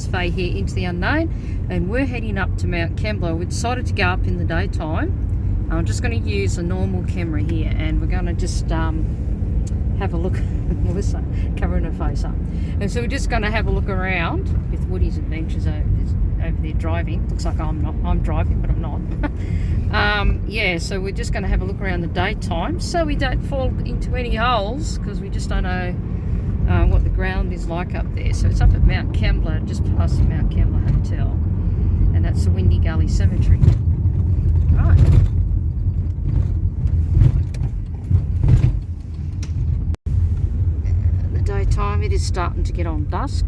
Faye here, Into the Unknown, and we're heading up to Mount Kembla. We decided to go up in the daytime. I'm just going to use a normal camera here, and we're going to just have a look. Melissa covering her face up. And so we're just going to have a look around with Woody's adventures over there driving. Looks like I'm driving, but I'm not. Yeah, so we're just going to have a look around the daytime so we don't fall into any holes, because we just don't know what the ground is like up there. So it's up at Mount Kembla, just past the Mount Kembla Hotel, and that's the Windy Gully Cemetery. Right. Daytime, it is starting to get on dusk,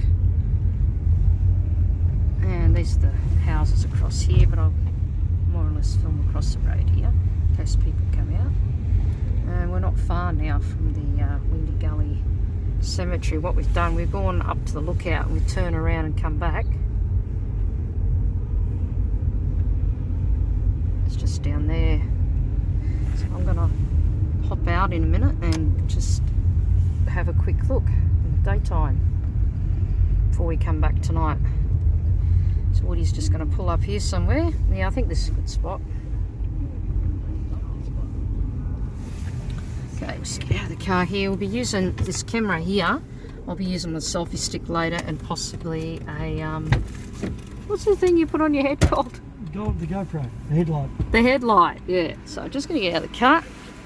and these are the houses across here, but I'll more or less film across the road here in case people come out. And we're not far now from the Windy Gully Cemetery. What we've done, we've gone up to the lookout and we turn around and come back. It's just down there, so I'm gonna hop out in a minute and just have a quick look in the daytime before we come back tonight. So Woody's just going to pull up here somewhere. Yeah, I think this is a good spot. Okay, just get out of the car here. We'll be using this camera here. I'll be using the selfie stick later, and possibly a what's the thing you put on your head called? The GoPro, the headlight. The headlight, yeah. So I'm just going to get out of the car.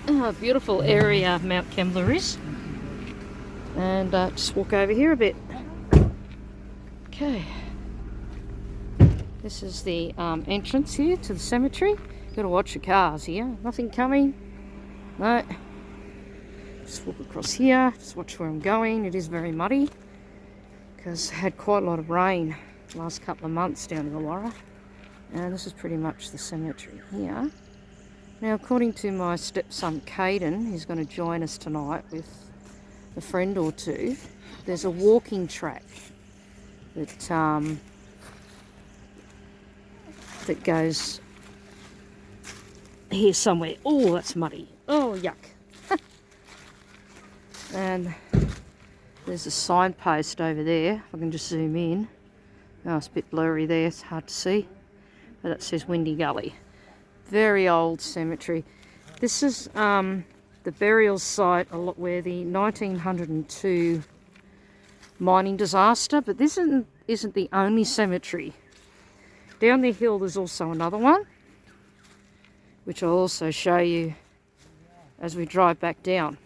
Oh, beautiful area Mount Kembla is. And just walk over here a bit. Okay, this is the entrance here to the cemetery. Got to watch the cars here. Nothing coming. No. Just walk across here. Just watch where I'm going. It is very muddy because I had quite a lot of rain the last couple of months down in Illawarra. And this is pretty much the cemetery here. Now, according to my stepson Caden, he's going to join us tonight with a friend or two. There's a walking track that that goes here somewhere. Oh, that's muddy. Oh, yuck. And there's a signpost over there. If I can just zoom in. Oh, it's a bit blurry there, it's hard to see, but it says Windy Gully. Very old cemetery. This is the burial site where the 1902 mining disaster, but this isn't the only cemetery. Down the hill there's also another one, which I'll also show you as we drive back down.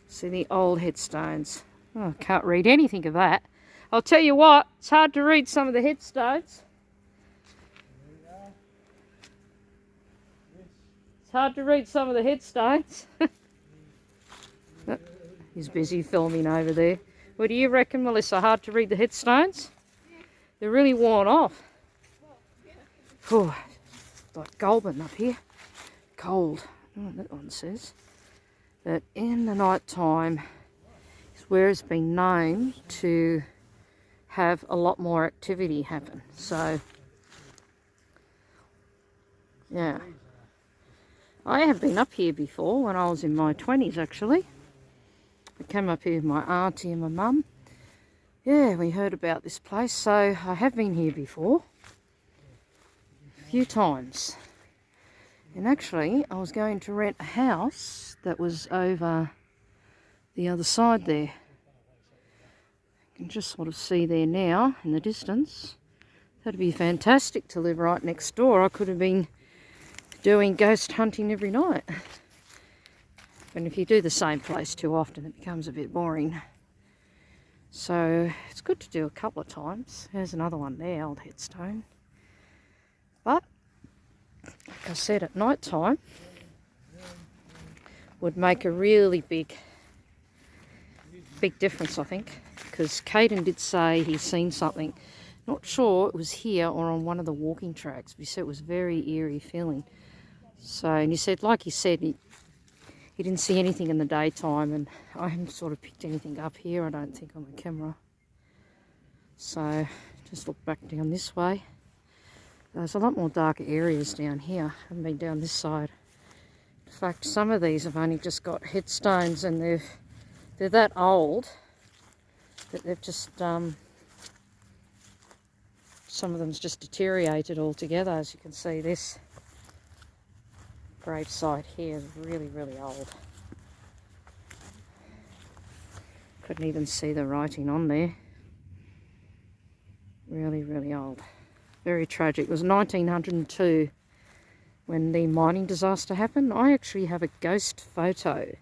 See the old headstones. Oh, I can't read anything of that. I'll tell you what, it's hard to read some of the headstones. Hard to read some of the headstones. He's busy filming over there. What do you reckon, Melissa? Hard to read the headstones? They're really worn off. Oh, like Goulburn up here. Cold. Oh, that one says. But in the night time is where it's been known to have a lot more activity happen. So, yeah. I have been up here before when I was in my 20s, actually. I came up here with my auntie and my mum. Yeah, we heard about this place, so I have been here before. A few times. And actually, I was going to rent a house that was over the other side there. You can just sort of see there now in the distance. That'd be fantastic to live right next door. I could have been doing ghost hunting every night. And if you do the same place too often, it becomes a bit boring. So it's good to do a couple of times. There's another one there, old headstone. But like I said, at night time would make a really big difference, I think, because Caden did say he's seen something. Not sure it was here or on one of the walking tracks, but he said it was very eerie feeling. So, and he said, like he said, he didn't see anything in the daytime, and I haven't sort of picked anything up here, I don't think, on the camera. So, just look back down this way. There's a lot more darker areas down here. I haven't been down this side. In fact, some of these have only just got headstones, and they're that old that they've just some of them's just deteriorated altogether. As you can see, this gravesite here is really, really old. Couldn't even see the writing on there. Really, really old. Very tragic. It was 1902 when the mining disaster happened. I actually have a ghost photo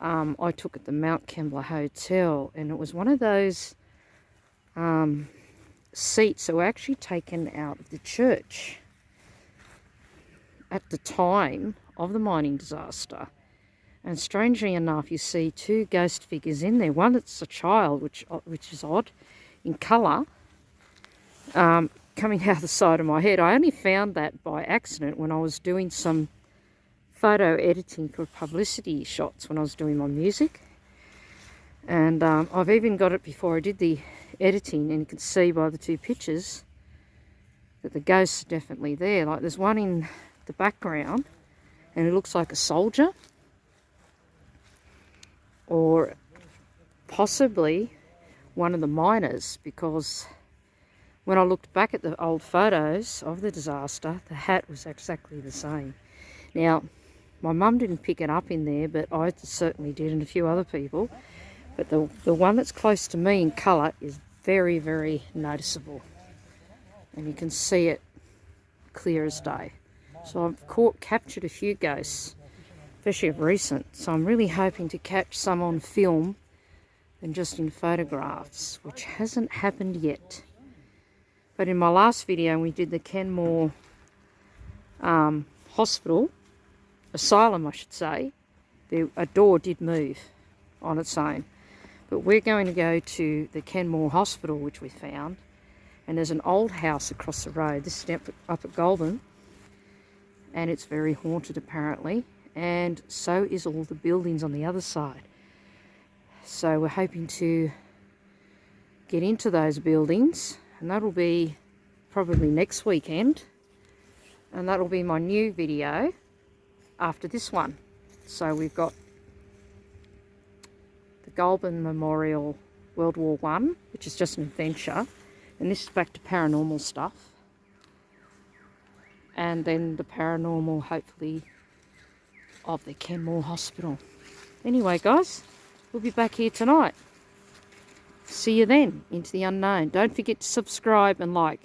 I took at the Mount Kembla Hotel, and it was one of those seats that were actually taken out of the church at the time of the mining disaster. And strangely enough, you see two ghost figures in there. One that's a child, which is odd, in colour, coming out the side of my head. I only found that by accident when I was doing some photo editing for publicity shots when I was doing my music. And I've even got it before I did the editing, and you can see by the two pictures that the ghosts are definitely there. Like, there's one in the background and it looks like a soldier, or possibly one of the miners, because when I looked back at the old photos of the disaster, the hat was exactly the same. Now, my mum didn't pick it up in there, but I certainly did, and a few other people. But the one that's close to me in colour is very, very noticeable. And you can see it clear as day. So I've captured a few ghosts, especially of recent. So I'm really hoping to catch some on film than just in photographs, which hasn't happened yet. But in my last video, we did the Kenmore hospital, asylum I should say, a door did move on its own. But we're going to go to the Kenmore hospital, which we found, and there's an old house across the road. This is up at Goulburn, and it's very haunted apparently, and so is all the buildings on the other side. So we're hoping to get into those buildings, and that'll be probably next weekend, and that'll be my new video after this one. So we've got the Goulburn Memorial World War One, which is just an adventure, and this is back to paranormal stuff, and then the paranormal, hopefully, of the Kenmore Hospital. Anyway, guys, we'll be back here tonight. See you then, Into the Unknown. Don't forget to subscribe and like.